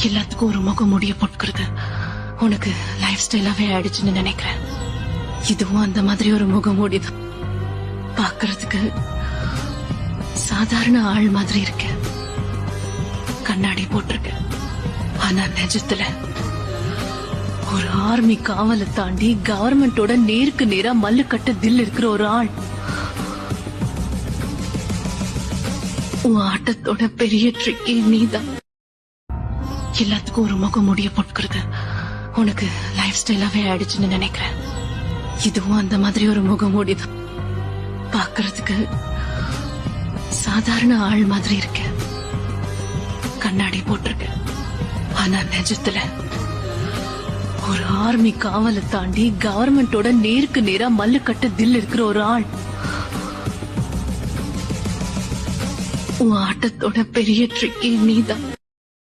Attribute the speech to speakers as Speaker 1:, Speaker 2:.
Speaker 1: எல்லாத்துக்கும் ஒரு முகம் முடிய போட்டுக்கிறது உனக்கு லைஃப் ஸ்டைலாவே ஆயிடுச்சுன்னு நினைக்கிறேன். இதுவும் அந்த மாதிரி ஒரு முகமூடிதான். பாக்குறதுக்கு சாதாரண ஆள் மாதிரி இருக்க, கண்ணாடி போட்டிருக்க. ஆனா நிஜத்துல ஒரு ஆர்மி காவலை தாண்டி கவர்மெண்டோட நேருக்கு நேரா மல்லுக்கட்டு தில் இருக்கிற ஒரு ஆள். உன் ஆட்டத்தோட பெரிய ட்ரிக்கே நீதான். எல்லாத்துக்கும் ஒரு முகம் முடிய போட்டுக்கிறது உனக்கு லைஃப் ஸ்டைலாவே ஆயிடுச்சுன்னு நினைக்கிறேன். இதுவும் அந்த மாதிரி ஒரு முகமூடிதான். பாக்குறதுக்கு சாதாரண ஆள் மாதிரி இருக்க, கண்ணாடி போட்டிருக்க. ஆனா நிஜத்துல ஒரு ஆர்மி காவலை தாண்டி கவர்மெண்டோட நேருக்கு நேரா மல்லுக்கட்டு தில் இருக்கிற ஒரு ஆள். உன் ஆட்டத்தோட பெரிய ட்ரிக்கே நீதான்.